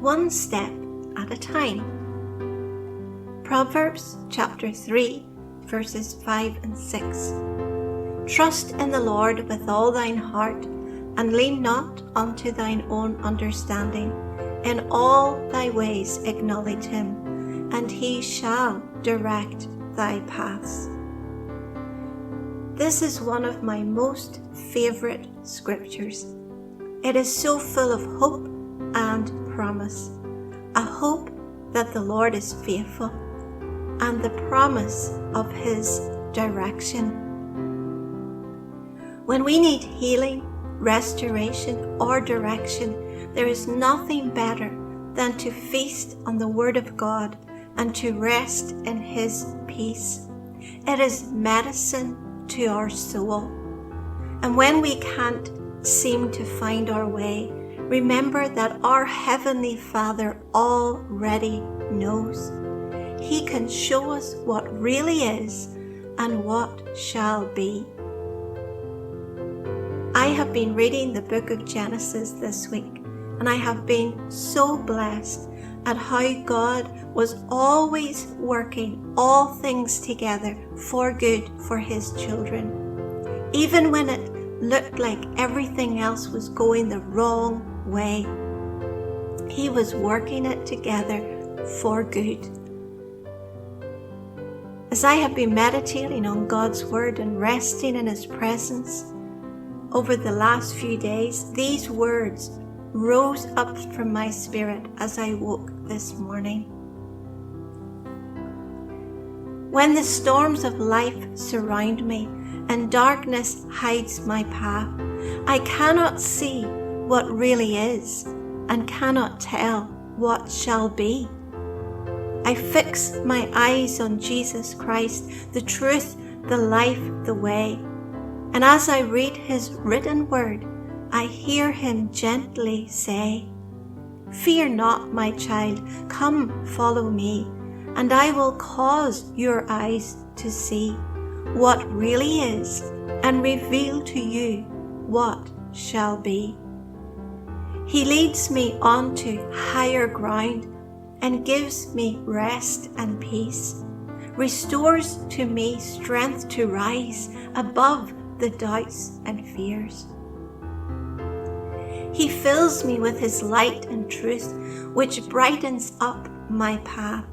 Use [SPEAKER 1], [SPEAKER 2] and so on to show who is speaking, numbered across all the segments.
[SPEAKER 1] one step at a time. Proverbs chapter 3, verses 5 and 6. Trust in the Lord with all thine heart, and lean not unto thine own understanding. In all thy ways acknowledge him, and he shall direct thy paths. This is one of my most favourite scriptures. It is so full of hope and promise. A hope that the Lord is faithful, and the promise of his direction. When we need healing, restoration, or direction, there is nothing better than to feast on the Word of God and to rest in his peace. It is medicine to our soul. And when we can't seem to find our way, remember that our Heavenly Father already knows. He can show us what really is and what shall be. I have been reading the book of Genesis this week, and I have been so blessed at how God was always working all things together for good for his children. Even when it looked like everything else was going the wrong way, he was working it together for good. As I have been meditating on God's Word and resting in his presence over the last few days, these words rose up from my spirit as I woke this morning. When the storms of life surround me and darkness hides my path, I cannot see what really is and cannot tell what shall be. I fix my eyes on Jesus Christ, the truth, the life, the way. And as I read his written word, I hear him gently say, "Fear not, my child, come follow me, and I will cause your eyes to see what really is and reveal to you what shall be." He leads me on to higher ground and gives me rest and peace, restores to me strength to rise above the doubts and fears. He fills me with his light and truth, which brightens up my path.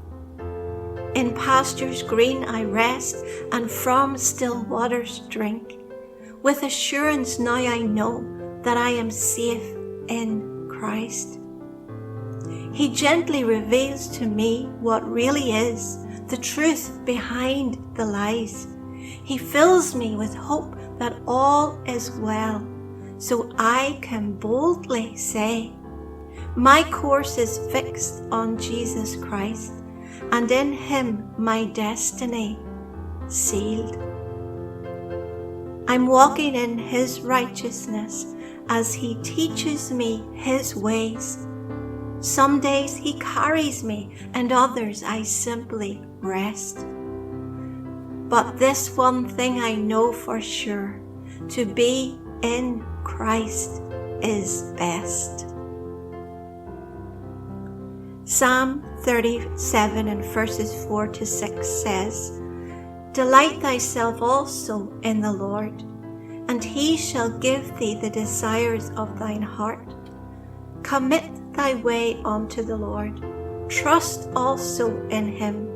[SPEAKER 1] In pastures green I rest, and from still waters drink. With assurance now I know that I am safe in Christ. He gently reveals to me what really is, the truth behind the lies. He fills me with hope that all is well, so I can boldly say, my course is fixed on Jesus Christ, and in him my destiny sealed. I'm walking in his righteousness as he teaches me his ways. Some days he carries me, and others I simply rest. But this one thing I know for sure, to be in Christ is best. Psalm 37 and verses 4 to 6 says, "Delight thyself also in the Lord, and he shall give thee the desires of thine heart. Commit thy way unto the Lord. Trust also in him,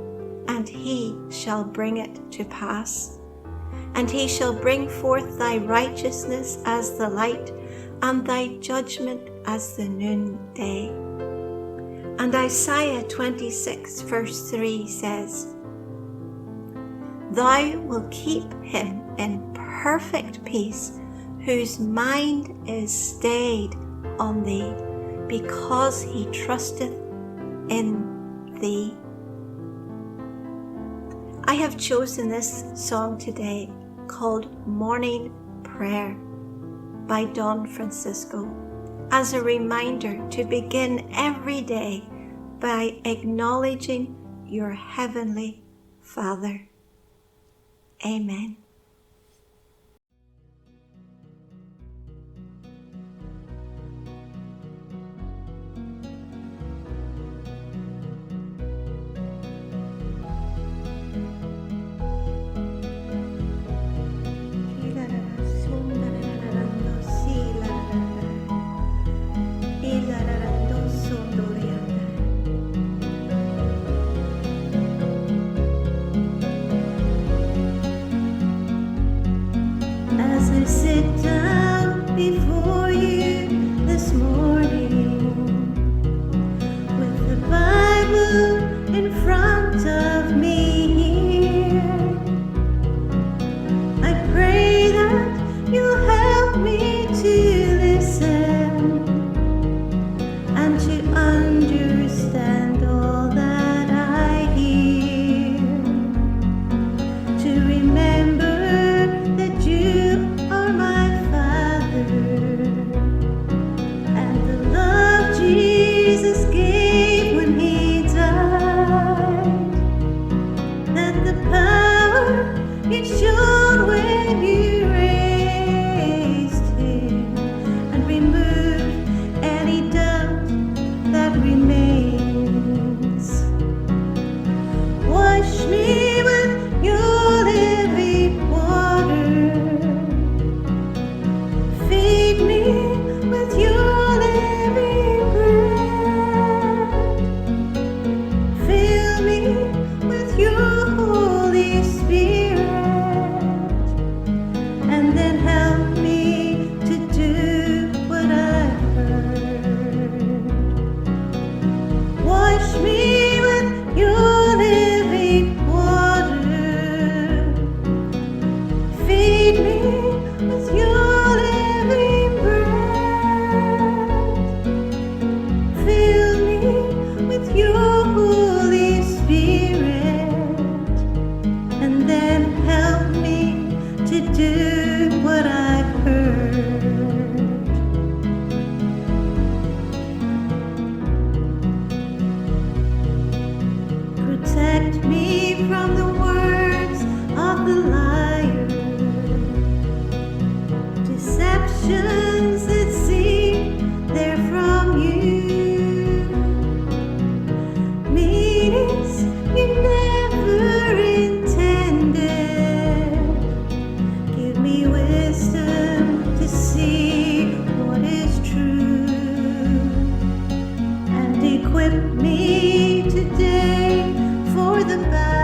[SPEAKER 1] and he shall bring it to pass. And he shall bring forth thy righteousness as the light, and thy judgment as the noonday." And Isaiah 26 verse 3 says, "Thou wilt keep him in perfect peace, whose mind is stayed on thee, because he trusteth in thee." I have chosen this song today called Morning Prayer by Don Francisco as a reminder to begin every day by acknowledging your Heavenly Father. Amen. in front of me here. I pray that you'll help me to listen and to understand all that I hear, to remember that you are my Father, and the love Jesus gave when He died, and the power it showed when you raised Him, and removed any doubt that remains. Wash me with your living water, feed me with your living bread, fill me with your Holy Spirit, and then help me to do what I've heard. Wash me with your living water, feed me with your living bread, fill me with your Holy Spirit, and then help me to do what I've heard. Protect me from the words of the liar, deceptions that seem they're from you, meanings you never intended. Give me wisdom to see what is true, and equip me today for the battle.